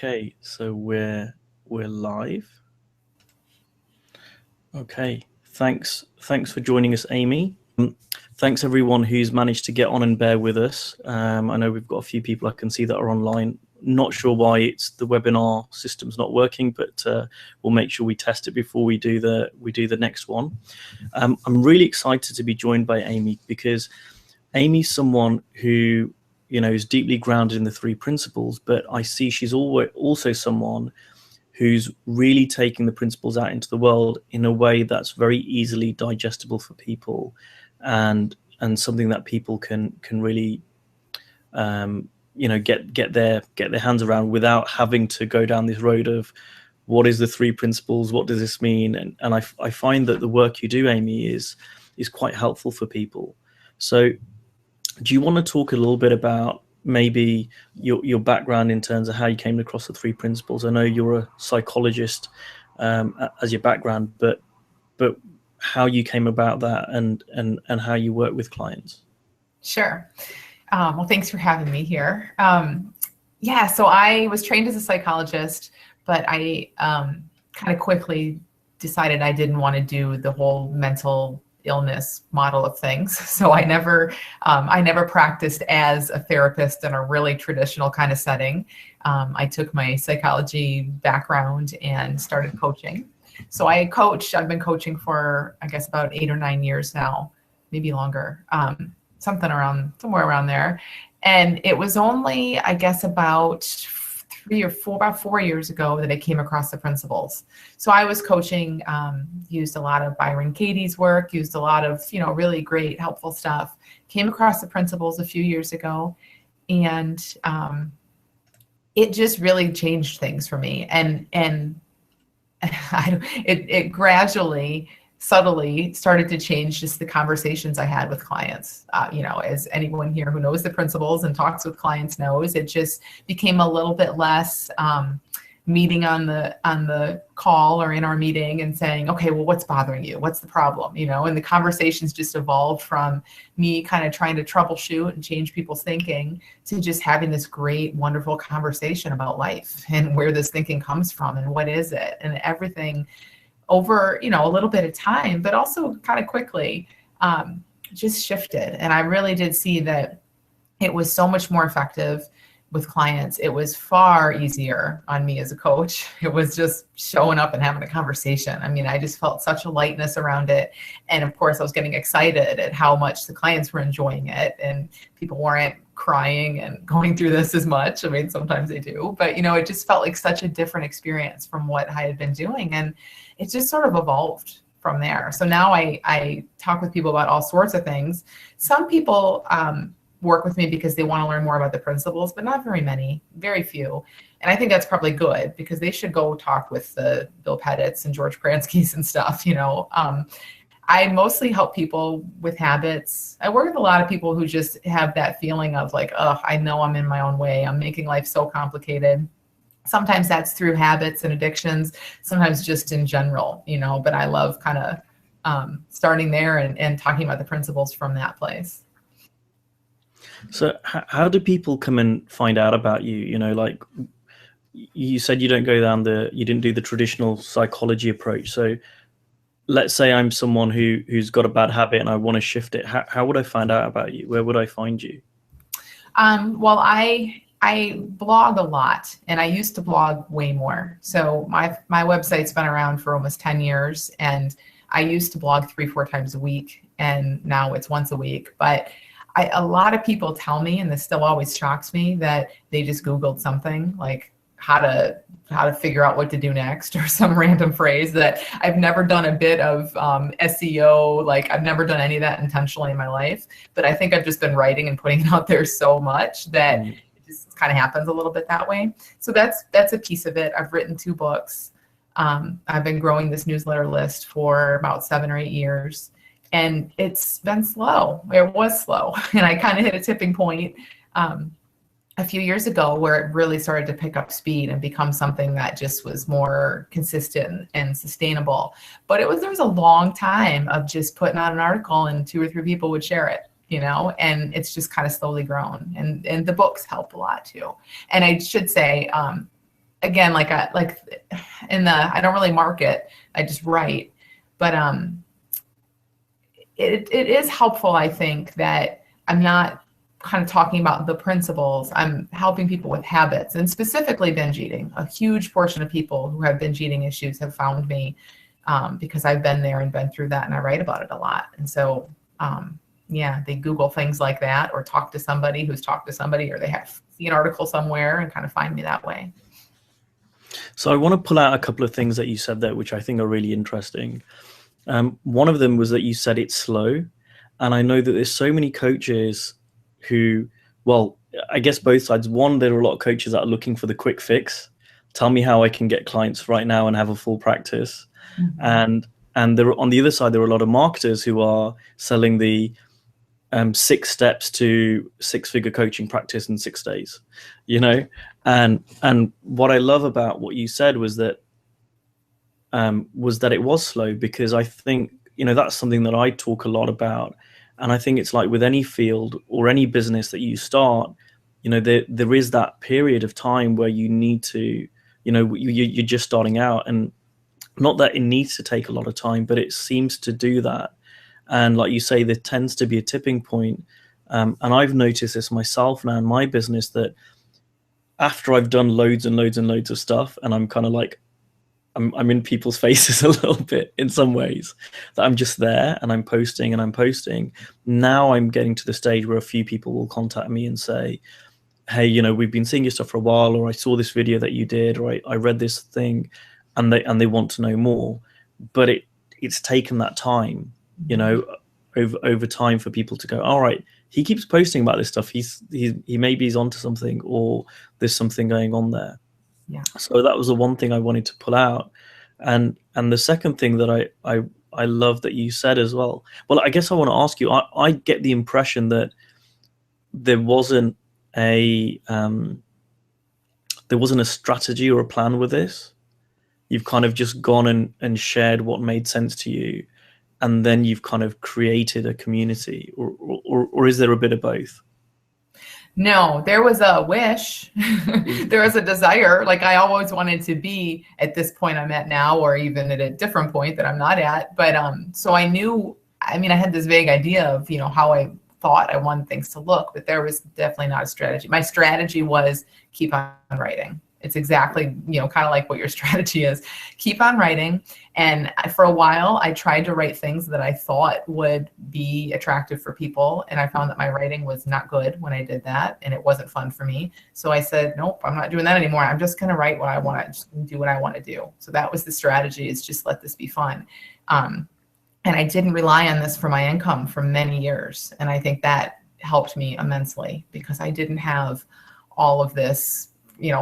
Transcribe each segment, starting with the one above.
Okay, so we're live. Okay, thanks for joining us, Amy. Thanks everyone who's managed to get on and bear with us. I know we've got a few people I can see that are online. Not sure why it's the webinar system's not working, but we'll make sure we test it before we do the next one. I'm really excited to be joined by Amy because Amy's someone who is deeply grounded in the three principles, but I see she's also someone who's really taking the principles out into the world in a way that's very easily digestible for people, and something that people can really get their hands around without having to go down this road of what is the three principles, what does this mean, and I find that the work you do, Amy, is quite helpful for people. So do you want to talk a little bit about maybe your background in terms of how you came across the three principles? I know you're a psychologist as your background, but how you came about that and how you work with clients. Sure. Well, thanks for having me here. So I was trained as a psychologist, but I kind of quickly decided I didn't want to do the whole mental illness model of things. So I never practiced as a therapist in a really traditional kind of setting. I took my psychology background and started coaching. So I've been coaching for, I guess, about 8 or 9 years now, maybe longer, somewhere around there. And it was only, I guess, about 4 years ago that I came across the principles. So I was coaching, used a lot of Byron Katie's work, used a lot of, really great, helpful stuff, came across the principles a few years ago, and it just really changed things for me. And it gradually, subtly started to change just the conversations I had with clients. As anyone here who knows the principles and talks with clients knows, it just became a little bit less meeting on the call or in our meeting and saying, okay, well, what's bothering you? What's the problem? And the conversations just evolved from me kind of trying to troubleshoot and change people's thinking to just having this great, wonderful conversation about life and where this thinking comes from and what is it, and everything over, a little bit of time, but also kind of quickly just shifted. And I really did see that it was so much more effective with clients. It was far easier on me as a coach. It was just showing up and having a conversation. I mean, I just felt such a lightness around it. And of course, I was getting excited at how much the clients were enjoying it, and people weren't crying and going through this as much. I mean, sometimes they do, but it just felt like such a different experience from what I had been doing. And it just sort of evolved from there. So now I talk with people about all sorts of things. Some people work with me because they want to learn more about the principles, but not very few. And I think that's probably good, because they should go talk with the Bill Pettits and George Pransky's and stuff. I mostly help people with habits. I work with a lot of people who just have that feeling of like, oh, I know I'm in my own way. I'm making life so complicated. Sometimes that's through habits and addictions, sometimes just in general, but I love kind of starting there and talking about the principles from that place. So how do people come and find out about you? Like you said, you didn't do the traditional psychology approach. So let's say I'm someone who's got a bad habit and I want to shift it. How would I find out about you? Where would I find you? Well, I blog a lot, and I used to blog way more. So my website's been around for almost 10 years, and I used to blog 3-4 times a week, and now it's once a week. But a lot of people tell me, and this still always shocks me, that they just Googled something like how to figure out what to do next, or some random phrase that I've never done a bit of SEO. Like, I've never done any of that intentionally in my life, but I think I've just been writing and putting it out there so much that it just kind of happens a little bit that way. So that's a piece of it. I've written 2 books. I've been growing this newsletter list for about 7 or 8 years, and it's been slow. It was slow, and I kind of hit a tipping point a few years ago where it really started to pick up speed and become something that just was more consistent and sustainable. But there was a long time of just putting out an article and 2 or 3 people would share it, and it's just kind of slowly grown. And the books help a lot too. And I should say, again, I don't really market, I just write, but it is helpful, I think, that I'm not kind of talking about the principles. I'm helping people with habits, and specifically binge eating. A huge portion of people who have binge eating issues have found me because I've been there and been through that, and I write about it a lot. And so, they Google things like that, or talk to somebody who's talked to somebody, or they have see an article somewhere and kind of find me that way. So I want to pull out a couple of things that you said there, which I think are really interesting. One of them was that you said it's slow. And I know that there's so many coaches who, well, I guess both sides. One, there are a lot of coaches that are looking for the quick fix. Tell me how I can get clients right now and have a full practice. Mm-hmm. And there, on the other side, there are a lot of marketers who are selling the 6 steps to 6-figure coaching practice in 6 days, and what I love about what you said was that it was slow, because I think, that's something that I talk a lot about. And I think it's like with any field or any business that you start, there is that period of time where you need to, you're just starting out, and not that it needs to take a lot of time, but it seems to do that. And like you say, there tends to be a tipping point. And I've noticed this myself now in my business, that after I've done loads and loads and loads of stuff, and I'm kind of like, I'm in people's faces a little bit in some ways, that I'm just there and I'm posting and I'm posting. Now I'm getting to the stage where a few people will contact me and say, hey, we've been seeing your stuff for a while, or I saw this video that you did, or I read this thing, and they want to know more. But it's taken that time, over time, for people to go, all right, he keeps posting about this stuff. He maybe he's onto something, or there's something going on there. Yeah. So that was the one thing I wanted to pull out. And the second thing that I love that you said as well. Well, I guess I want to ask you, I get the impression that there wasn't a strategy or a plan with this. You've kind of just gone and shared what made sense to you, and then you've kind of created a community, or is there a bit of both? No, there was a wish. There was a desire. Like, I always wanted to be at this point I'm at now, or even at a different point that I'm not at. But so I knew, I had this vague idea of, how I thought I wanted things to look, but there was definitely not a strategy. My strategy was keep on writing. It's exactly, kind of like what your strategy is. Keep on writing. And for a while, I tried to write things that I thought would be attractive for people. And I found that my writing was not good when I did that. And it wasn't fun for me. So I said, nope, I'm not doing that anymore. I'm just going to write what I want to, just do what I want to do. So that was the strategy, is just let this be fun. And I didn't rely on this for my income for many years. And I think that helped me immensely, because I didn't have all of this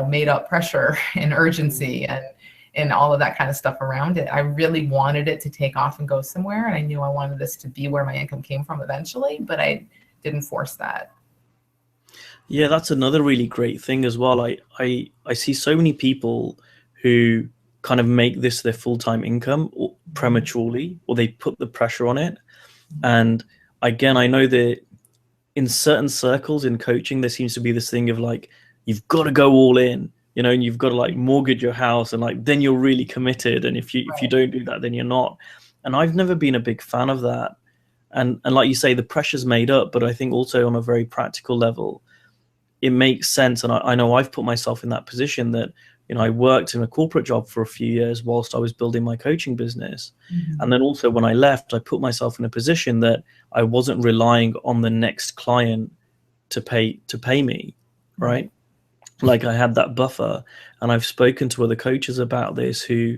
made up pressure and urgency and all of that kind of stuff around it. I really wanted it to take off and go somewhere. And I knew I wanted this to be where my income came from eventually, but I didn't force that. Yeah, that's another really great thing as well. I see so many people who kind of make this their full-time income, or prematurely, or they put the pressure on it. And again, I know that in certain circles in coaching, there seems to be this thing of like, you've got to go all in, and you've got to like mortgage your house, and like then you're really committed. And if you don't do that, then you're not. And I've never been a big fan of that. And like you say, the pressure's made up, but I think also on a very practical level, it makes sense. And I know I've put myself in that position that, I worked in a corporate job for a few years whilst I was building my coaching business. Mm-hmm. And then also when I left, I put myself in a position that I wasn't relying on the next client to pay me, right? Like, I had that buffer. And I've spoken to other coaches about this who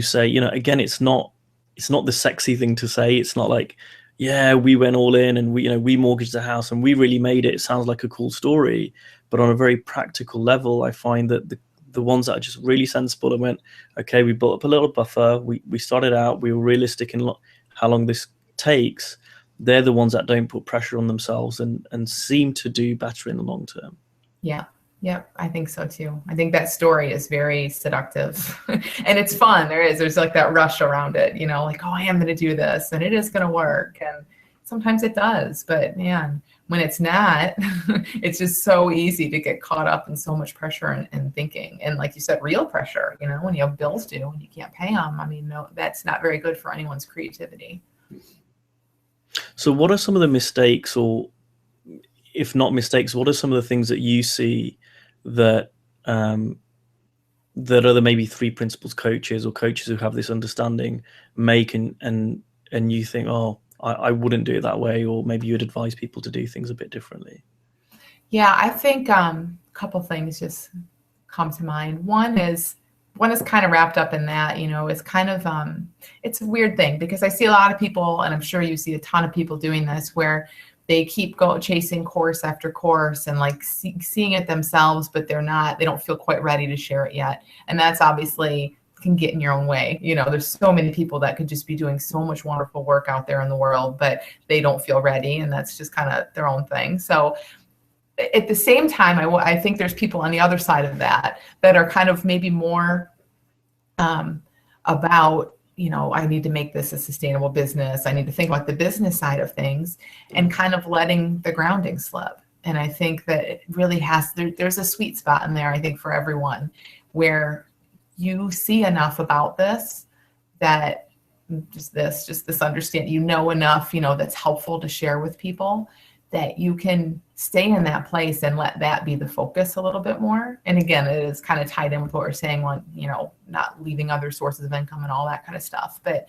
say, again, it's not the sexy thing to say. It's not like, yeah, we went all in and we mortgaged the house and we really made it. It sounds like a cool story. But on a very practical level, I find that the ones that are just really sensible and went, okay, we built up a little buffer. We started out, we were realistic in how long this takes. They're the ones that don't put pressure on themselves and seem to do better in the long term. Yeah. Yep, I think so too. I think that story is very seductive and it's fun. There's like that rush around it, like, oh, I am going to do this and it is going to work. And sometimes it does, but man, when it's not, it's just so easy to get caught up in so much pressure and thinking. And like you said, real pressure, you know, when you have bills due and you can't pay them. I mean, no, that's not very good for anyone's creativity. So what are some of the mistakes, or if not mistakes, what are some of the things that you see that that other maybe three principles coaches or coaches who have this understanding make, and you think, oh, I wouldn't do it that way, or maybe you'd advise people to do things a bit differently? Yeah, I think a couple things just come to mind. One is kind of wrapped up in that, you know, it's kind of, it's a weird thing because I see a lot of people, and I'm sure you see a ton of people doing this, where they keep chasing course after course and like seeing it themselves, but they don't feel quite ready to share it yet. And that's obviously can get in your own way. You know, there's so many people that could just be doing so much wonderful work out there in the world, but they don't feel ready. And that's just kind of their own thing. So at the same time, I think there's people on the other side of that are kind of maybe more about, you know, I need to make this a sustainable business. I need to think about the business side of things and kind of letting the grounding slip. And I think that it really there's a sweet spot in there, I think, for everyone, where you see enough about this that just this understanding, you know, enough, you know, that's helpful to share with people, that you can stay in that place and let that be the focus a little bit more. And again, it is kind of tied in with what we're saying on, you know, not leaving other sources of income and all that kind of stuff, but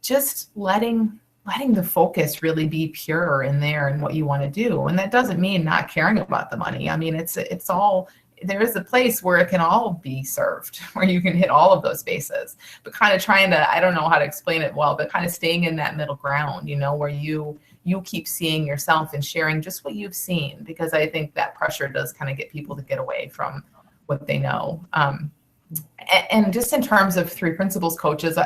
just letting the focus really be pure in there and what you want to do. And that doesn't mean not caring about the money. I mean, it's all, there is a place where it can all be served, where you can hit all of those bases, but kind of trying to, I don't know how to explain it well, but kind of staying in that middle ground, you know, where you keep seeing yourself and sharing just what you've seen, because I think that pressure does kind of get people to get away from what they know. And just in terms of three principles coaches,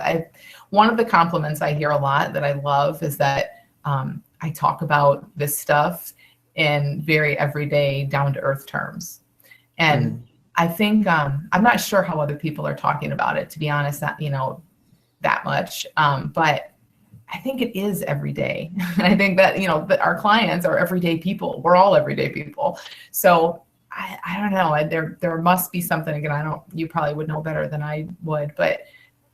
one of the compliments I hear a lot that I love is that I talk about this stuff in very everyday, down to earth terms. And I think I'm not sure how other people are talking about it, to be honest, that, you know, that much. But I think it is every day. And I think that, you know, that our clients are everyday people. We're all everyday people. So I don't know. There must be something, again, you probably would know better than I would, but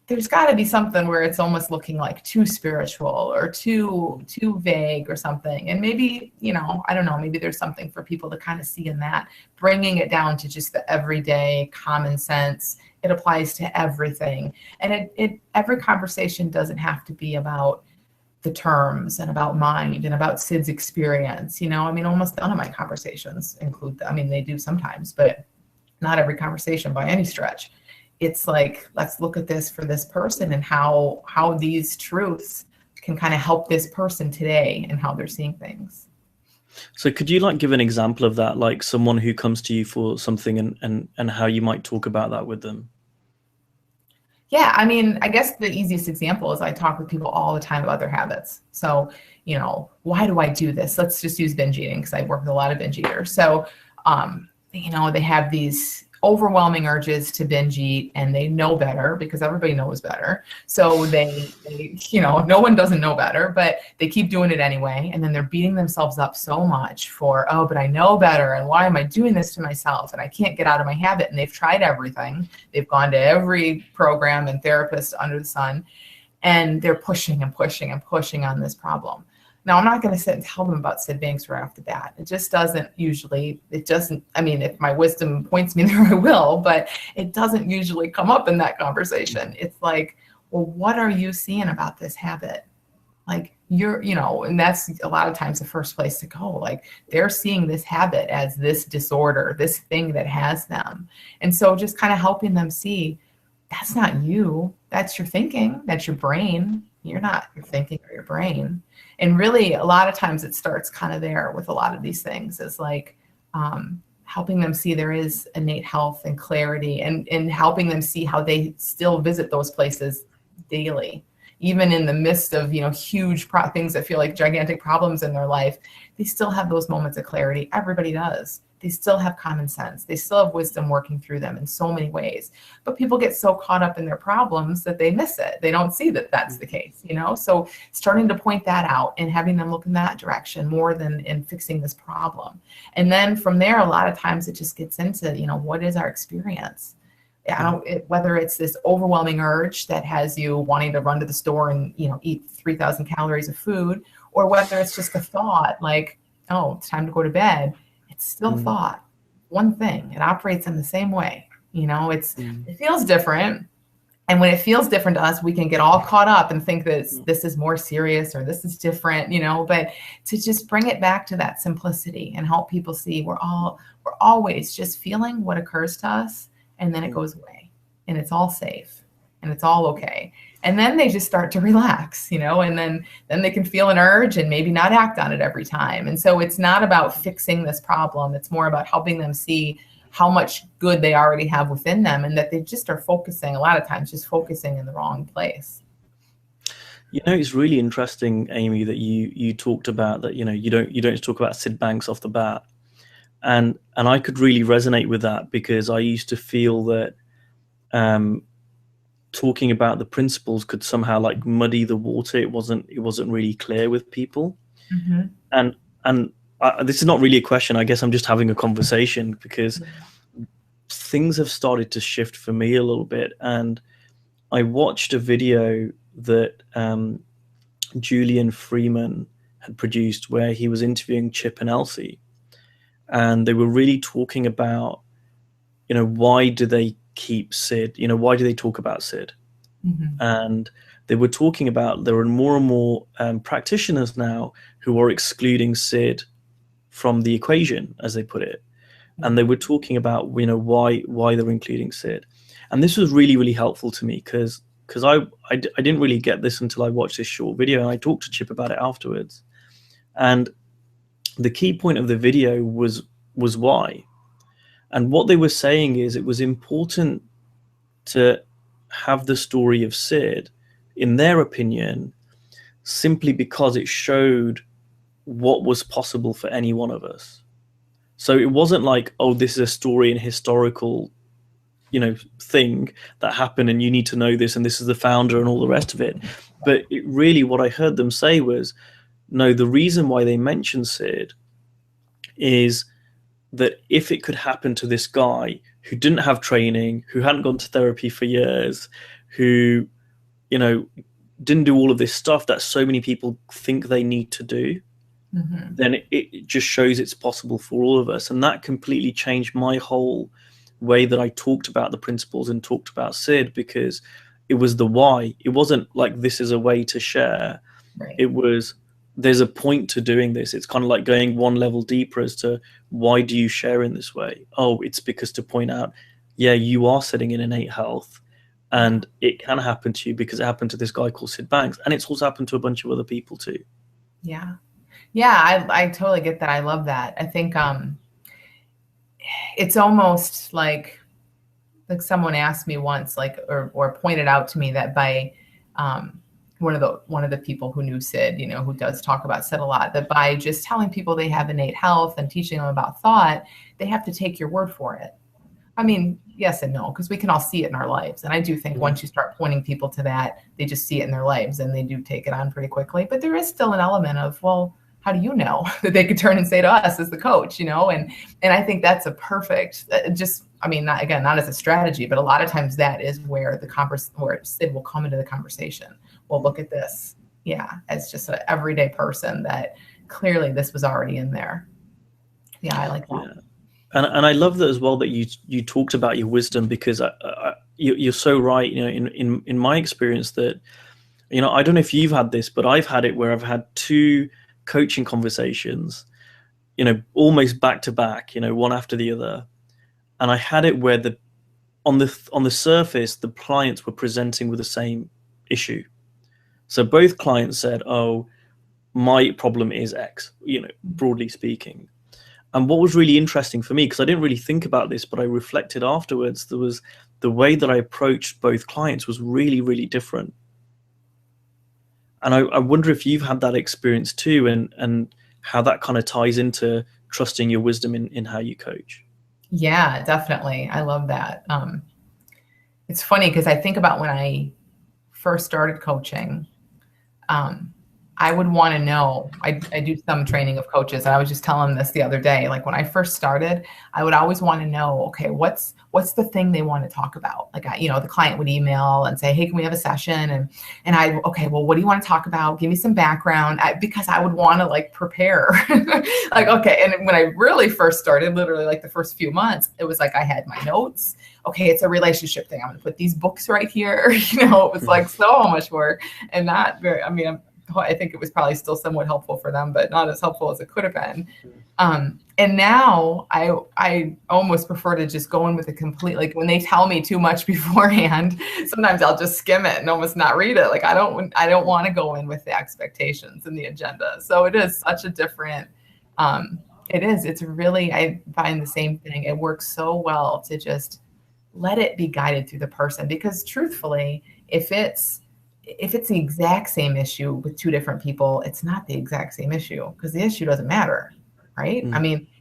there's got to be something where it's almost looking like too spiritual or too vague or something. And maybe, you know, I don't know, maybe there's something for people to kind of see in that, bringing it down to just the everyday common sense. It applies to everything. And every conversation doesn't have to be about the terms and about mind and about Sid's experience. You know, I mean, almost none of my conversations include that. I mean, they do sometimes, but not every conversation by any stretch. It's like, let's look at this for this person and how these truths can kind of help this person today and how they're seeing things. So could you like give an example of that, like someone who comes to you for something and how you might talk about that with them? Yeah, I mean, I guess the easiest example is I talk with people all the time about their habits. So, you know, why do I do this? Let's just use binge eating, because I work with a lot of binge eaters. So, you know, they have these overwhelming urges to binge eat, and they know better because everybody knows better. So they, you know, no one doesn't know better, but they keep doing it anyway. And then they're beating themselves up so much for, oh, but I know better. And why am I doing this to myself? And I can't get out of my habit. And they've tried everything. They've gone to every program and therapist under the sun, and they're pushing and pushing and pushing on this problem. Now, I'm not going to sit and tell them about Sid Banks right off the bat. It just doesn't usually, I mean, if my wisdom points me there, I will, but it doesn't usually come up in that conversation. It's like, well, what are you seeing about this habit? Like, you know, and that's a lot of times the first place to go. Like, they're seeing this habit as this disorder, this thing that has them. And so just kind of helping them see, that's not you. That's your thinking. That's your brain. You're not your thinking or your brain. And really, a lot of times it starts kind of there with a lot of these things, is like helping them see there is innate health and clarity, and helping them see how they still visit those places daily. even in the midst of, huge things that feel like gigantic problems in their life, they still have those moments of clarity. Everybody does. They still have common sense. They still have wisdom working through them in so many ways. But people get so caught up in their problems that they miss it. They don't see that that's the case, So starting to point that out and having them look in that direction more than in fixing this problem. And then from there, a lot of times it just gets into, what is our experience? Whether it's this overwhelming urge that has you wanting to run to the store and, eat 3,000 calories of food, or whether it's just a thought like, oh, it's time to go to bed. It's still thought. One thing. It operates in the same way. It feels different. And when it feels different to us, we can get all caught up and think that this is more serious or this is different, but to just bring it back to that simplicity and help people see we're always just feeling what occurs to us, and then it goes away and it's all safe and it's all okay. And then they just start to relax, and then they can feel an urge and maybe not act on it every time. And so it's not about fixing this problem. It's more about helping them see how much good they already have within them, and that they just are focusing, a lot of times, just focusing in the wrong place. It's really interesting, Amy, that you talked about that, you don't talk about Sid Banks off the bat. And I could really resonate with that, because I used to feel that talking about the principles could somehow like muddy the water. It wasn't really clear with people. And this is not really a question. I guess I'm just having a conversation, because things have started to shift for me a little bit. And I watched a video that Julian Freeman had produced where he was interviewing Chip and Elsie. And they were really talking about, why do they keep Sid? Why do they talk about Sid? And they were talking about there are more and more practitioners now who are excluding Sid from the equation, as they put it. And they were talking about, why they're including Sid. And this was really, really helpful to me, because I didn't really get this until I watched this short video, and I talked to Chip about it afterwards. And the key point of the video was why. And what they were saying is it was important to have the story of Sid, in their opinion, simply because it showed what was possible for any one of us. So it wasn't like, oh, this is a story and historical, thing that happened and you need to know this, and this is the founder and all the rest of it. But it really, what I heard them say was, no, the reason why they mentioned Sid is that if it could happen to this guy who didn't have training, who hadn't gone to therapy for years, who, didn't do all of this stuff that so many people think they need to do, then it just shows it's possible for all of us. And that completely changed my whole way that I talked about the principles and talked about Sid, because it was the why. It wasn't like this is a way to share. Right. It was, there's a point to doing this. It's kind of like going one level deeper as to why do you share in this way? Oh, it's because to point out, yeah, you are sitting in innate health, and it can happen to you because it happened to this guy called Sid Banks, and it's also happened to a bunch of other people too. Yeah, I totally get that. I love that. I think it's almost like someone asked me once, or pointed out to me that by one of the people who knew Sid, who does talk about Sid a lot, that by just telling people they have innate health and teaching them about thought, they have to take your word for it. I mean, yes and no, because we can all see it in our lives. And I do think once you start pointing people to that, they just see it in their lives and they do take it on pretty quickly. But there is still an element of, well, how do you know that they could turn and say to us as the coach, and I think that's a perfect, not as a strategy, but a lot of times that is where where Sid will come into the conversation. Well, look at this. Yeah. As just an everyday person that clearly this was already in there. Yeah. I like that. Yeah. And I love that as well, that you talked about your wisdom, because you're so right. In my experience that, I don't know if you've had this, but I've had it where I've had two coaching conversations, almost back to back, one after the other. And I had it where on the surface, the clients were presenting with the same issue. So both clients said, oh, my problem is X, broadly speaking. And what was really interesting for me, because I didn't really think about this, but I reflected afterwards, there was the way that I approached both clients was really, really different. And I wonder if you've had that experience too, and how that kind of ties into trusting your wisdom in how you coach. Yeah, definitely. I love that. It's funny because I think about when I first started coaching, I would want to know, I do some training of coaches. And I was just telling them this the other day. Like when I first started, I would always want to know, okay, what's the thing they want to talk about? Like, the client would email and say, hey, can we have a session? And okay, well, what do you want to talk about? Give me some background, because I would want to like prepare. Like, okay. And when I really first started, literally like the first few months, it was like, I had my notes. Okay, it's a relationship thing. I'm going to put these books right here. It was like so much work, and not very, I think it was probably still somewhat helpful for them, but not as helpful as it could have been. And now I almost prefer to just go in with a complete, like when they tell me too much beforehand, sometimes I'll just skim it and almost not read it. Like I don't want to go in with the expectations and the agenda. So it is such a different, it's really, I find the same thing. It works so well to just let it be guided through the person, because truthfully, if it's the exact same issue with two different people, it's not the exact same issue, because the issue doesn't matter, right?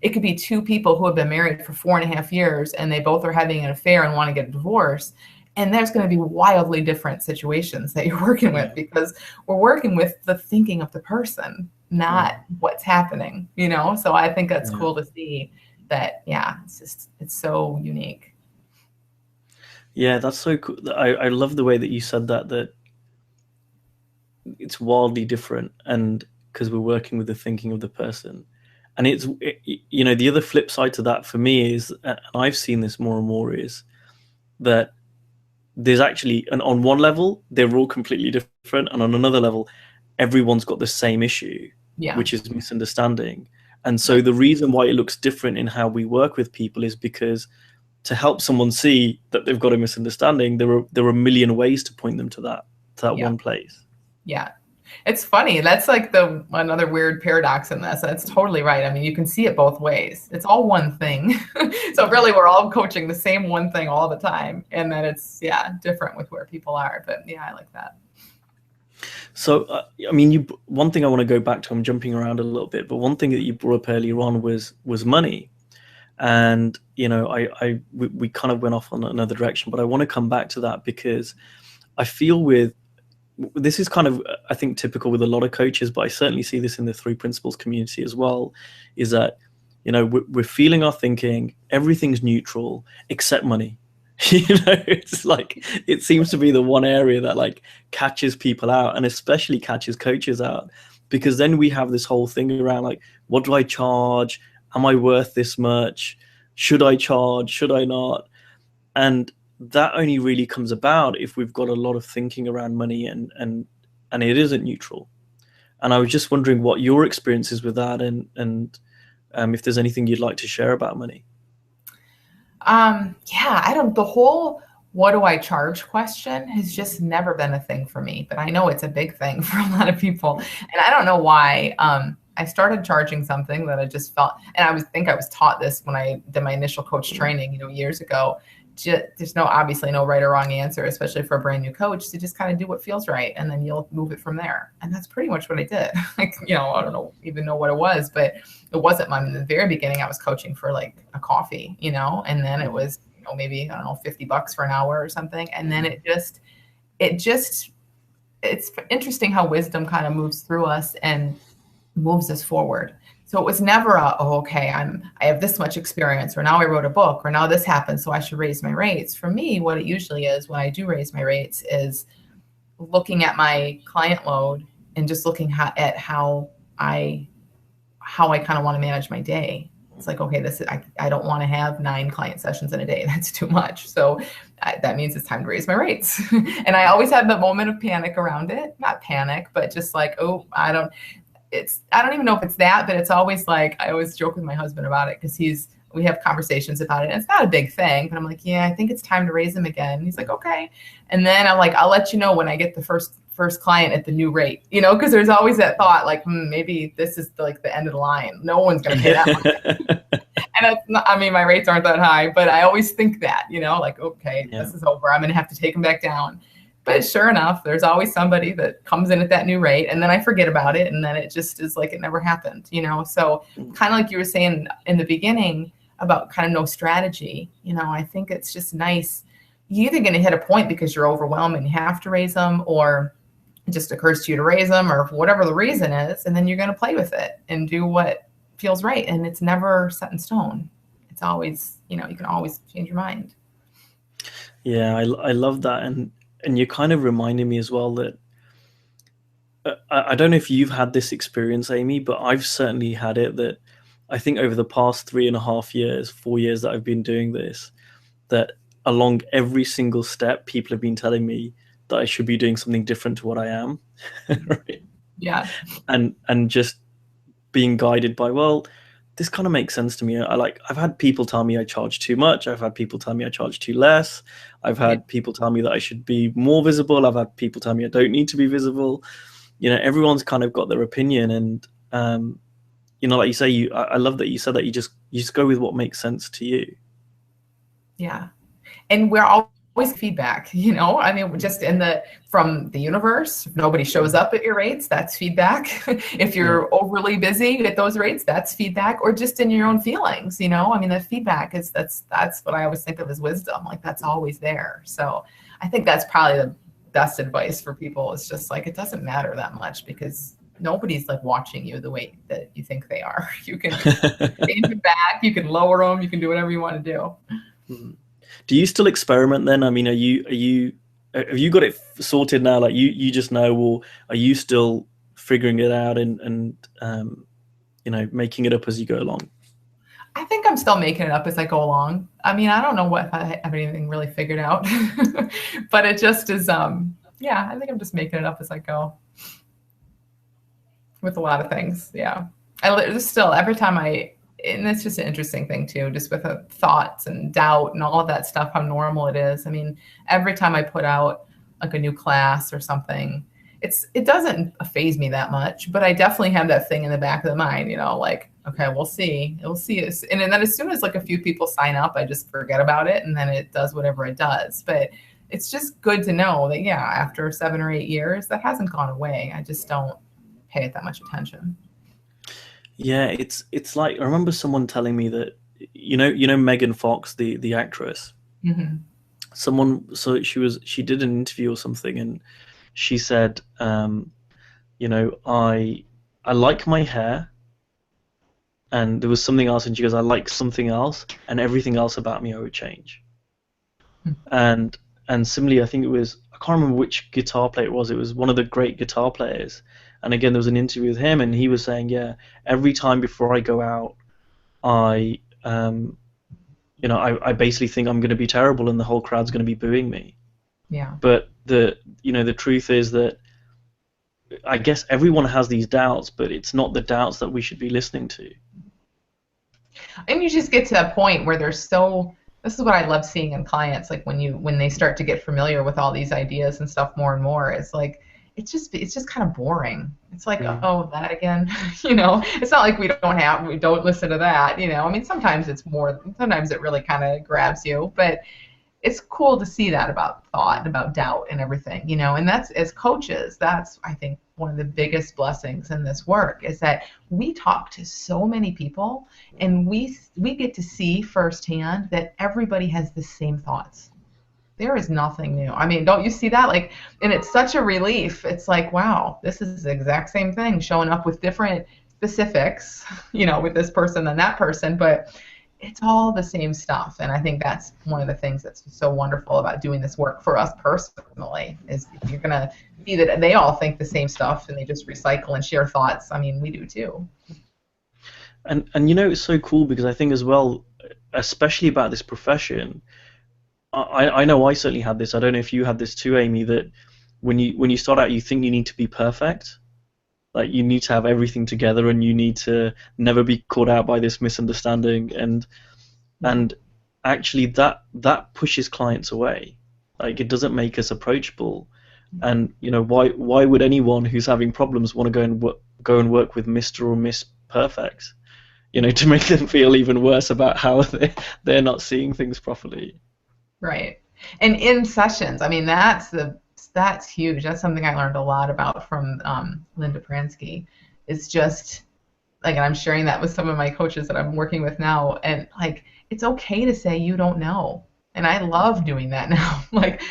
It could be two people who have been married for 4.5 years and they both are having an affair and want to get a divorce. And there's going to be wildly different situations that you're working with, because we're working with the thinking of the person, not what's happening, So I think that's cool to see that. Yeah, it's so unique. Yeah, that's so cool. I love the way that you said that it's wildly different, and because we're working with the thinking of the person. And the other flip side to that for me is, and I've seen this more and more, is that there's actually, and on one level they're all completely different, and on another level everyone's got the same issue, which is misunderstanding. And so the reason why it looks different in how we work with people is because to help someone see that they've got a misunderstanding, there are a million ways to point them to that one place. Yeah. It's funny. That's like another weird paradox in this. That's totally right. You can see it both ways. It's all one thing. So really we're all coaching the same one thing all the time. And then it's, different with where people are. But I like that. So, one thing I want to go back to, I'm jumping around a little bit, but one thing that you brought up earlier on was money. And, we kind of went off on another direction, but I want to come back to that, because I feel this is kind of, I think, typical with a lot of coaches, but I certainly see this in the 3 Principles community as well, is that, we're feeling our thinking, everything's neutral except money. It's like, it seems to be the one area that like catches people out, and especially catches coaches out, because then we have this whole thing around like, what do I charge? Am I worth this much? Should I charge? Should I not? And that only really comes about if we've got a lot of thinking around money, and it isn't neutral. And I was just wondering what your experience is with that, and if there's anything you'd like to share about money. The whole what do I charge question has just never been a thing for me, but I know it's a big thing for a lot of people. And I don't know why. I started charging something that I just felt, and I was taught this when I did my initial coach training, years ago. There's obviously no right or wrong answer, especially for a brand new coach, to just kind of do what feels right, and then you'll move it from there. And that's pretty much what I did. I don't even know what it was, but it wasn't mine. In the very beginning, I was coaching for like a coffee, and then it was, maybe, I don't know, $50 for an hour or something. And then it's interesting how wisdom kind of moves through us and moves us forward. So it was never I have this much experience, or now I wrote a book, or now this happened, so I should raise my rates. For me, what it usually is when I do raise my rates is looking at my client load and just looking at how I kind of want to manage my day. It's like, okay, I don't want to have 9 client sessions in a day. That's too much. So that means it's time to raise my rates. And I always have the moment of panic around it. Not panic, but just like, I don't even know if it's that, but it's always like, I always joke with my husband about it, because we have conversations about it, and it's not a big thing, but I'm like, I think it's time to raise them again. And he's like, okay. And then I'm like, I'll let you know when I get the first client at the new rate, because there's always that thought like, maybe this is like the end of the line. No one's going to pay that much. And it's not, my rates aren't that high, but I always think that, like, okay, this is over. I'm going to have to take them back down. But sure enough, there's always somebody that comes in at that new rate, and then I forget about it, and then it just is like it never happened, you know? So kind of like you were saying in the beginning about kind of no strategy, you know, I think it's just nice. You're either going to hit a point because you're overwhelmed and you have to raise them, or it just occurs to you to raise them, or whatever the reason is, and then you're going to play with it and do what feels right. And it's never set in stone. It's always, you know, you can always change your mind. Yeah, I love that. And you kind of reminded me as well that I don't know if you've had this experience, Amy, but I've certainly had it, that I think over the past 3.5 years, 4 years that I've been doing this, that along every single step, people have been telling me that I should be doing something different to what I am. Right? Yeah. And just being guided by, well, this kind of makes sense to me. I've had people tell me I charge too much. I've had people tell me I charge too less. I've had people tell me that I should be more visible. I've had people tell me I don't need to be visible. You know, everyone's kind of got their opinion, and you know, like you say, I love that you said that you just go with what makes sense to you. Yeah. And we're always feedback, you know, I mean, just from the universe, if nobody shows up at your rates, that's feedback. If you're overly busy at those rates, that's feedback, or just in your own feelings, you know, I mean, the feedback is, that's what I always think of as wisdom. Like that's always there. So I think that's probably the best advice for people. It's just like, it doesn't matter that much because nobody's like watching you the way that you think they are. You can change it back, you can lower them, you can do whatever you want to do. Mm-hmm. Do you still experiment then? I mean, have you got it sorted now? Like you just know, or are you still figuring it out and you know, making it up as you go along? I think I'm still making it up as I go along. I mean, I don't know if I have anything really figured out, but it just is, yeah, I think I'm just making it up as I go with a lot of things. Yeah. Still, every time and it's just an interesting thing too, just with thoughts and doubt and all of that stuff, how normal it is. I mean, every time I put out like a new class or something, it doesn't faze me that much, but I definitely have that thing in the back of the mind, you know, like, okay, we'll see. And then as soon as like a few people sign up, I just forget about it, and then it does whatever it does. But it's just good to know that, yeah, after 7 or 8 years, that hasn't gone away. I just don't pay it that much attention. Yeah, it's like, I remember someone telling me that, you know Megan Fox, the actress. Mm-hmm. So she did an interview or something, and she said, you know, I like my hair, and there was something else, and she goes, I like something else, and everything else about me I would change. Mm-hmm. And similarly, I think I can't remember which guitar player it was. It was one of the great guitar players. And again, there was an interview with him, and he was saying, yeah, every time before I go out, I basically think I'm going to be terrible, and the whole crowd's going to be booing me. Yeah. But the truth is that I guess everyone has these doubts, but it's not the doubts that we should be listening to. And you just get to that point where this is what I love seeing in clients, like when they start to get familiar with all these ideas and stuff more and more, it's like, it's just kind of boring. It's like, oh, that again, you know, it's not like we don't listen to that, you know, I mean, sometimes it really kind of grabs you, but it's cool to see that about thought and about doubt and everything, you know, and that's, as coaches, that's, I think, one of the biggest blessings in this work is that we talk to so many people, and we get to see firsthand that everybody has the same thoughts. There is nothing new. I mean, don't you see that? Like, and it's such a relief. It's like, wow, this is the exact same thing showing up with different specifics, you know, with this person and that person, but it's all the same stuff. And I think that's one of the things that's so wonderful about doing this work for us personally, is you're going to see that they all think the same stuff and they just recycle and share thoughts. I mean, we do too. And you know, it's so cool because I think as well, especially about this profession, I know I certainly had this. I don't know if you had this too, Amy, that when you start out, you think you need to be perfect. Like, you need to have everything together, and you need to never be caught out by this misunderstanding. And actually, that pushes clients away. Like, it doesn't make us approachable. And you know, why would anyone who's having problems want to go and work with Mr. or Miss Perfect? You know, to make them feel even worse about how they're not seeing things properly. Right. And in sessions, I mean, that's that's huge. That's something I learned a lot about from Linda Pransky. It's just like, and I'm sharing that with some of my coaches that I'm working with now, and like, it's okay to say you don't know. And I love doing that now. Like,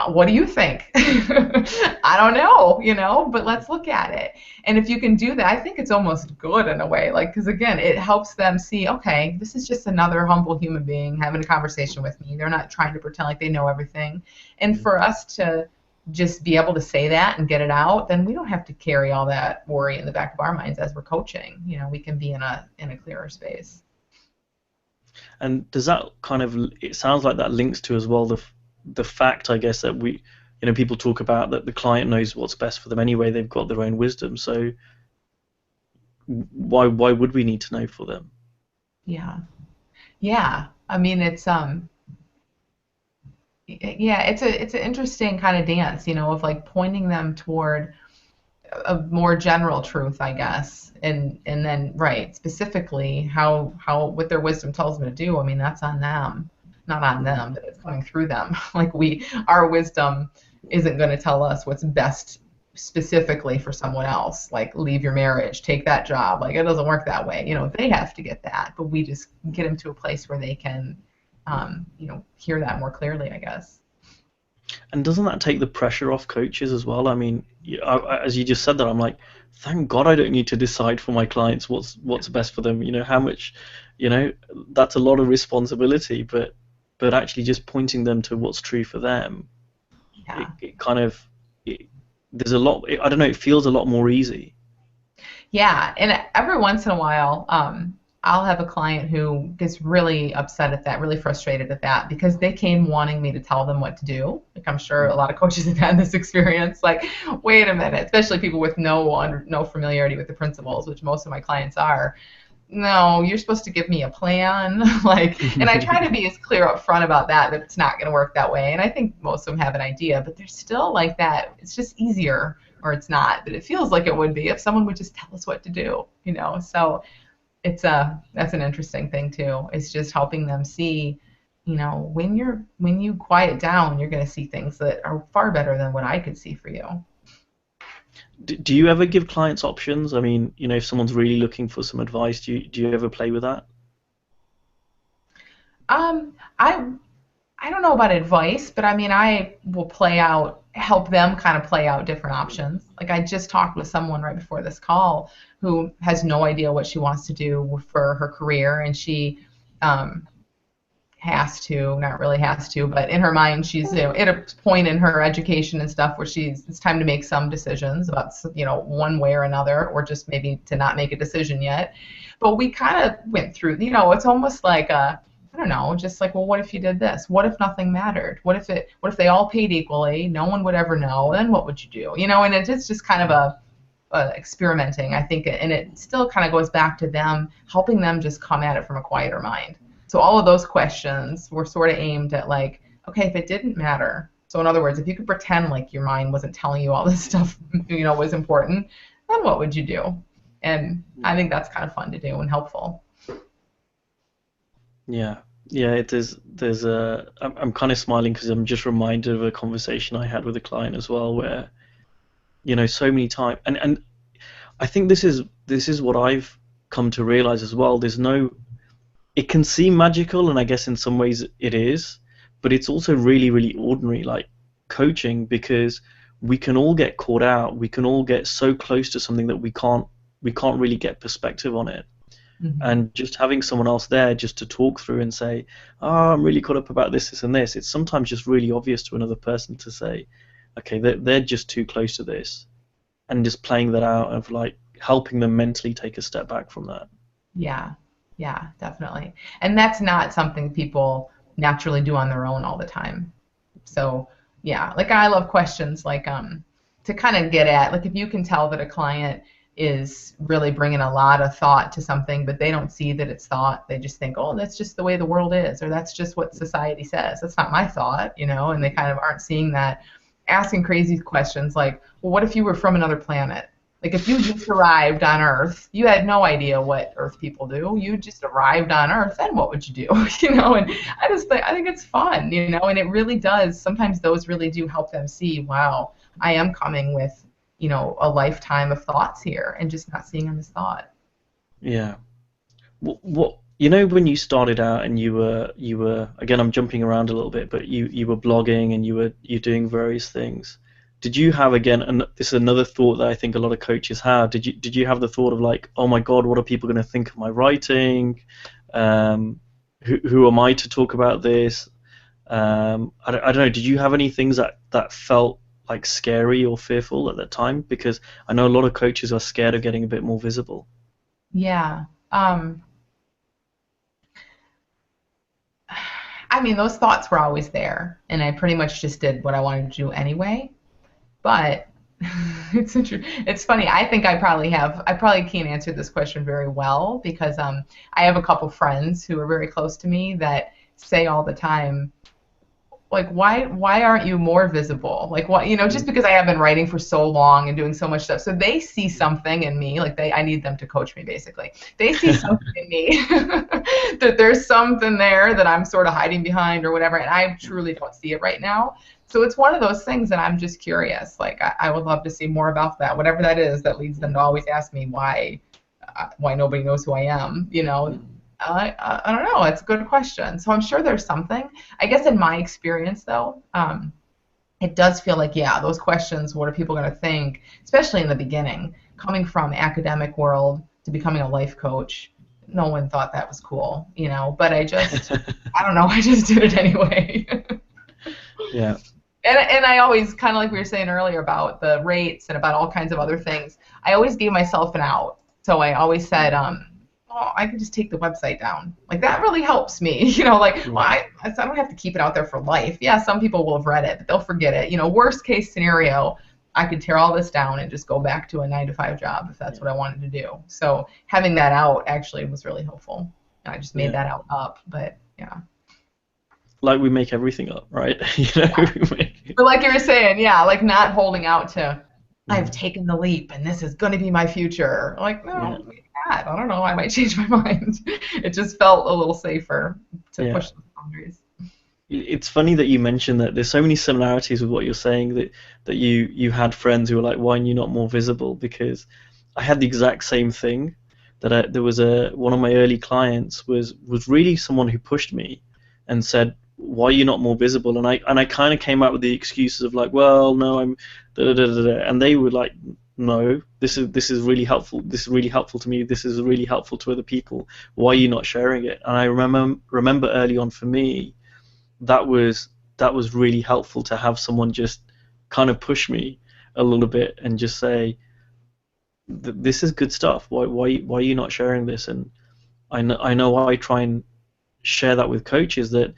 what do you think? I don't know, but let's look at it. And if you can do that, I think it's almost good in a way, like, because again, it helps them see, okay, this is just another humble human being having a conversation with me. They're not trying to pretend like they know everything. And for us to just be able to say that and get it out, then we don't have to carry all that worry in the back of our minds as we're coaching. We can be in a clearer space. And does that kind of, it sounds like that links to as well the fact, I guess, that we, people talk about that the client knows what's best for them anyway. They've got their own wisdom. So why would we need to know for them? Yeah. I mean, it's it's an interesting kind of dance, of like pointing them toward a more general truth, I guess, and then right, specifically how what their wisdom tells them to do. I mean, that's on them, not on them, but it's coming through them. Like our wisdom isn't going to tell us what's best specifically for someone else. Like, leave your marriage, take that job. Like, it doesn't work that way. They have to get that, but we just get them to a place where they can, hear that more clearly, I guess. And doesn't that take the pressure off coaches as well? I mean, as you just said that, I'm like, thank God I don't need to decide for my clients what's best for them. How much, that's a lot of responsibility, but actually just pointing them to what's true for them, yeah. There's a lot, I don't know, it feels a lot more easy. Yeah, and every once in a while, I'll have a client who gets really upset at that, really frustrated at that, because they came wanting me to tell them what to do. Like, I'm sure a lot of coaches have had this experience. Like, wait a minute, especially people with no familiarity with the principles, which most of my clients are. No, you're supposed to give me a plan. And I try to be as clear up front about that it's not going to work that way. And I think most of them have an idea, but they're still like that. It's just easier, or it's not, but it feels like it would be if someone would just tell us what to do, So that's an interesting thing too. It's just helping them see, when you quiet down, you're going to see things that are far better than what I could see for you. Do you ever give clients options? I mean, if someone's really looking for some advice, do you ever play with that? I don't know about advice, but I mean, I will help them kind of play out different options. Like, I just talked with someone right before this call who has no idea what she wants to do for her career, and she not really has to, but in her mind, she's at a point in her education and stuff where it's time to make some decisions about one way or another, or just maybe to not make a decision yet. But we kind of went through, it's almost like I don't know, just like, well, what if you did this? What if nothing mattered? What if they all paid equally? No one would ever know. Then what would you do? And it's just kind of a experimenting, I think, and it still kind of goes back to them, helping them just come at it from a quieter mind. So all of those questions were sort of aimed at like, okay, if it didn't matter. So in other words, if you could pretend like your mind wasn't telling you all this stuff, was important, then what would you do? And I think that's kind of fun to do and helpful. Yeah, it is. I'm kind of smiling because I'm just reminded of a conversation I had with a client as well, where, so many times, and I think this is what I've come to realize as well. It can seem magical, and I guess in some ways it is, but it's also really, really ordinary, like coaching, because we can all get caught out. We can all get so close to something that we can't really get perspective on it. Mm-hmm. And just having someone else there just to talk through and say, I'm really caught up about this, and this. It's sometimes just really obvious to another person to say, okay, they're just too close to this, and just playing that out of like helping them mentally take a step back from that. Yeah, definitely. And that's not something people naturally do on their own all the time. So yeah, like, I love questions like to kind of get at, like, if you can tell that a client is really bringing a lot of thought to something, but they don't see that it's thought. They just think, oh, that's just the way the world is, or that's just what society says. That's not my thought, and they kind of aren't seeing that. Asking crazy questions like, well, what if you were from another planet? Like if you just arrived on Earth, you had no idea what Earth people do. You just arrived on Earth, then what would you do? And I think it's fun, and it really does. Sometimes those really do help them see, wow, I am coming with, a lifetime of thoughts here, and just not seeing them as thought. Yeah. What when you started out and you were again, I'm jumping around a little bit, but you were blogging and you're doing various things. Did you have, again, and this is another thought that I think a lot of coaches have, did you have the thought of like, oh my God, what are people going to think of my writing? Who am I to talk about this? I don't know. Did you have any things that felt like scary or fearful at that time? Because I know a lot of coaches are scared of getting a bit more visible. Yeah. I mean, those thoughts were always there, and I pretty much just did what I wanted to do anyway. But it's funny. I think I probably can't answer this question very well, because I have a couple friends who are very close to me that say all the time, like, why aren't you more visible? Like, what, just because I have been writing for so long and doing so much stuff. So they see something in me, like I need them to coach me, basically. They see something in me that there's something there that I'm sort of hiding behind or whatever, and I truly don't see it right now. So it's one of those things that I'm just curious. Like, I would love to see more about that, whatever that is that leads them to always ask me why nobody knows who I am, I don't know. It's a good question. So I'm sure there's something. I guess in my experience, though, it does feel like, yeah, those questions, what are people going to think, especially in the beginning, coming from academic world to becoming a life coach, no one thought that was cool, but I don't know, I just did it anyway. Yeah. And I always, kind of like we were saying earlier about the rates and about all kinds of other things, I always gave myself an out. So I always said, I could just take the website down. Like, that really helps me. I don't have to keep it out there for life. Yeah, some people will have read it, but they'll forget it. Worst case scenario, I could tear all this down and just go back to a 9-to-5 job if that's what I wanted to do. So having that out actually was really helpful. I just made that out up, but yeah. Like we make everything up, right? But like you were saying, yeah, like not holding out to, I've taken the leap and this is going to be my future. Like, no, I don't know, I might change my mind. It just felt a little safer to push the boundaries. It's funny that you mentioned that there's so many similarities with what you're saying, that you had friends who were like, why are you not more visible? Because I had the exact same thing. That there was one of my early clients was really someone who pushed me and said, why are you not more visible? And I kind of came out with the excuses of like, well, no, I'm and they were like, no, this is really helpful. This is really helpful to me. This is really helpful to other people. Why are you not sharing it? And I remember early on for me, that was really helpful to have someone just kind of push me a little bit and just say, this is good stuff. Why are you not sharing this? And I know I try and share that with coaches that,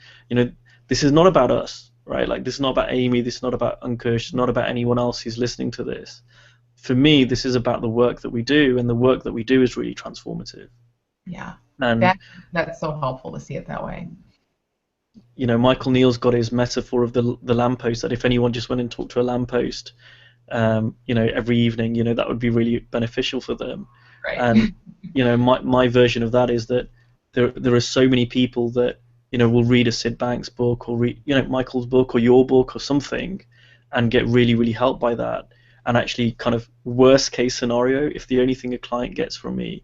this is not about us, right? Like, this is not about Amy, this is not about Ankush, it's not about anyone else who's listening to this. For me, this is about the work that we do, and the work that we do is really transformative. Yeah, and that's so helpful to see it that way. Michael Neal's got his metaphor of the lamppost, that if anyone just went and talked to a lamppost, every evening, that would be really beneficial for them. Right. And my version of that is that there are so many people that will read a Sid Banks book or read Michael's book or your book or something and get really, really helped by that. And actually, kind of worst case scenario, if the only thing a client gets from me,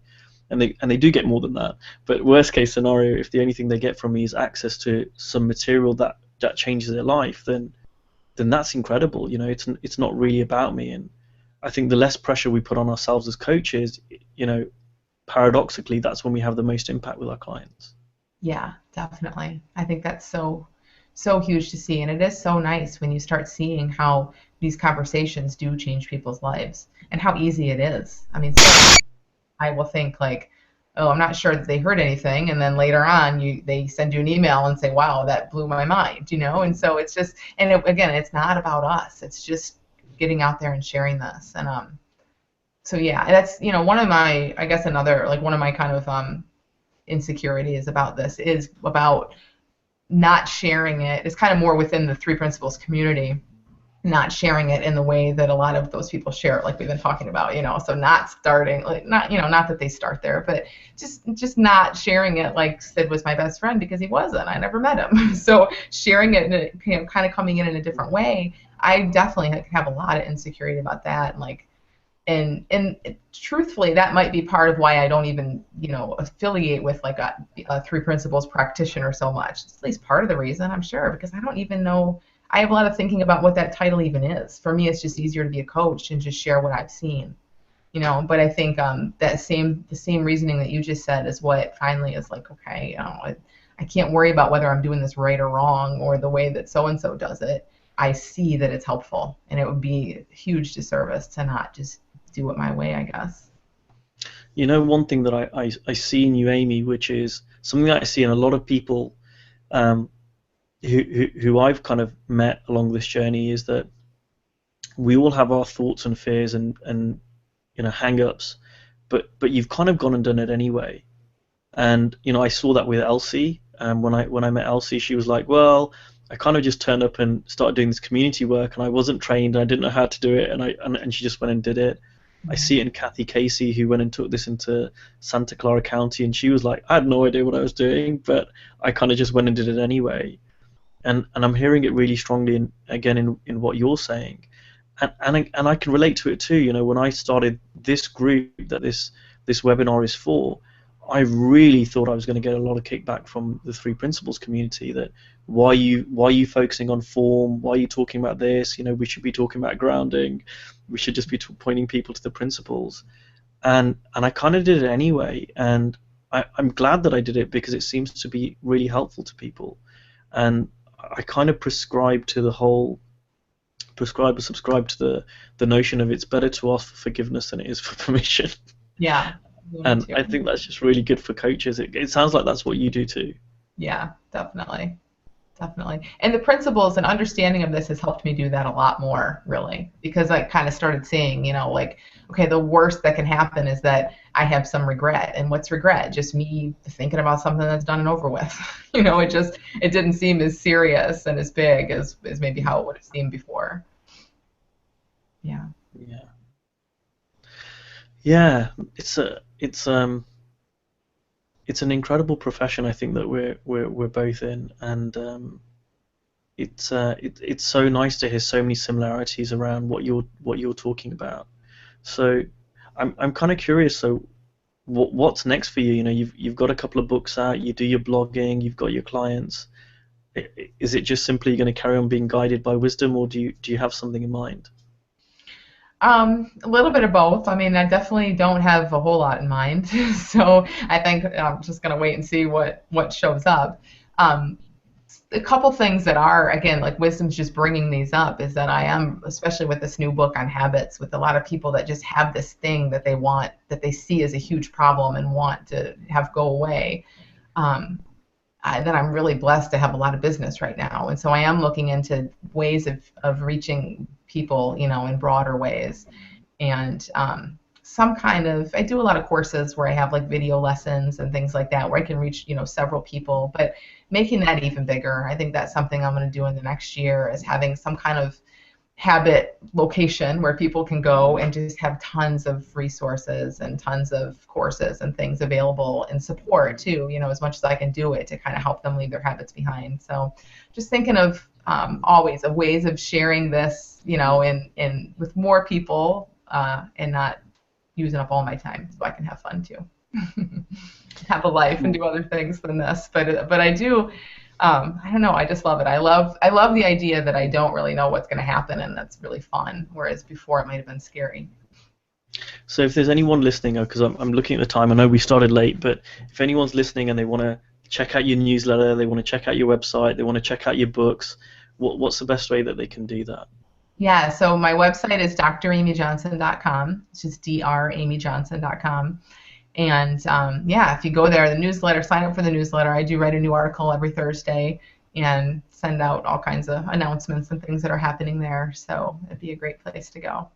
and they do get more than that, but worst case scenario, if the only thing they get from me is access to some material that changes their life, then that's incredible. It's not really about me. And I think the less pressure we put on ourselves as coaches, paradoxically, that's when we have the most impact with our clients. Yeah, definitely. I think that's so huge to see, and it is so nice when you start seeing how these conversations do change people's lives and how easy it is. I mean, I will think like, oh, I'm not sure that they heard anything, and then later on they send you an email and say, wow, that blew my mind, And so it's just, and again, it's not about us. It's just getting out there and sharing this. And so yeah, that's one of my, I guess another, like one of my kind of insecurities about this is about not sharing it. It's kind of more within the 3 Principles community, not sharing it in the way that a lot of those people share it, like we've been talking about, so not starting, like, not, not that they start there, but just not sharing it like Sid was my best friend, because he wasn't. I never met him. So sharing it, and kind of coming in a different way, I definitely have a lot of insecurity about that. And truthfully, that might be part of why I don't even, affiliate with like a Three Principles practitioner so much. It's at least part of the reason, I'm sure, because I don't even know. I have a lot of thinking about what that title even is. For me, it's just easier to be a coach and just share what I've seen, But I think the same reasoning that you just said is what finally is like, okay, I can't worry about whether I'm doing this right or wrong or the way that so and so does it. I see that it's helpful, and it would be a huge disservice to not just do it my way, I guess. One thing that I see in you, Amy, which is something that I see in a lot of people who I've kind of met along this journey, is that we all have our thoughts and fears and hang-ups, but you've kind of gone and done it anyway. And I saw that with Elsie. When I met Elsie, she was like, well, I kind of just turned up and started doing this community work, and I wasn't trained, and I didn't know how to do it, and she just went and did it. I see it in Kathy Casey, who went and took this into Santa Clara County, and she was like, I had no idea what I was doing, but I kind of just went and did it anyway. And I'm hearing it really strongly in what you're saying, and I can relate to it too. When I started this group that this webinar is for, I really thought I was going to get a lot of kickback from the Three Principles community. That why are you focusing on form? Why are you talking about this? We should be talking about grounding. We should just be pointing people to the principles. And I kind of did it anyway, and I'm glad that I did it, because it seems to be really helpful to people. And I kind of subscribe to the notion of it's better to ask for forgiveness than it is for permission. Yeah. And I think that's just really good for coaches. It sounds like that's what you do too. Yeah, definitely. And the principles and understanding of this has helped me do that a lot more, really, because I kind of started seeing, like, okay, the worst that can happen is that I have some regret. And what's regret? Just me thinking about something that's done and over with. It didn't seem as serious and as big as maybe how it would have seemed before. Yeah. Yeah. Yeah, it's an incredible profession, I think, that we're both in, and it's so nice to hear so many similarities around what you're talking about. So I'm kind of curious. So what's next for you? You've got a couple of books out. You do your blogging. You've got your clients. Is it just simply going to carry on being guided by wisdom, or do you have something in mind? A little bit of both. I mean, I definitely don't have a whole lot in mind, so I think I'm just going to wait and see what shows up. A couple things that are, again, like wisdom's just bringing these up, is that I am, especially with this new book on habits, with a lot of people that just have this thing that they want, that they see as a huge problem and want to have go away. That I'm really blessed to have a lot of business right now. And so I am looking into ways of reaching people, in broader ways. And some kind of, I do a lot of courses where I have like video lessons and things like that, where I can reach, several people, but making that even bigger. I think that's something I'm going to do in the next year, is having some kind of habit location where people can go and just have tons of resources and tons of courses and things available, and support too, as much as I can do it, to kind of help them leave their habits behind. So just thinking of always of ways of sharing this, in with more people, and not using up all my time, so I can have fun too. Have a life and do other things than this. But I do, I don't know, I just love it. I love the idea that I don't really know what's going to happen, and that's really fun, whereas before it might have been scary. So if there's anyone listening, because I'm looking at the time, I know we started late, but if anyone's listening and they want to check out your newsletter, they want to check out your website, they want to check out your books, what's the best way that they can do that? Yeah, so my website is dramyjohnson.com. It's just dramyjohnson.com. And if you go there, the newsletter, sign up for the newsletter. I do write a new article every Thursday and send out all kinds of announcements and things that are happening there. So it'd be a great place to go.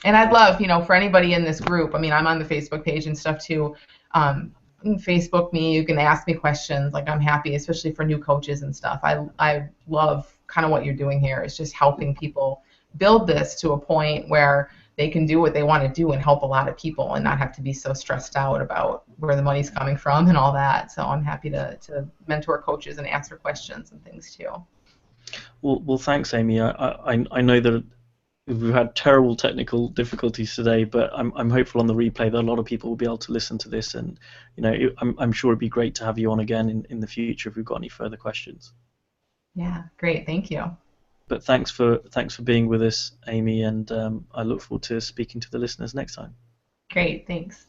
And I'd love, for anybody in this group, I mean, I'm on the Facebook page and stuff too. You can Facebook me, you can ask me questions. Like, I'm happy, especially for new coaches and stuff. I love kind of what you're doing here, is just helping people build this to a point where they can do what they want to do and help a lot of people and not have to be so stressed out about where the money's coming from and all that. So I'm happy to mentor coaches and answer questions and things too. Well, thanks, Amy. I know that we've had terrible technical difficulties today, but I'm hopeful on the replay that a lot of people will be able to listen to this, and I'm sure it'd be great to have you on again in the future if we've got any further questions. Yeah, great. Thank you. But thanks for being with us, Amy, and I look forward to speaking to the listeners next time. Great. Thanks.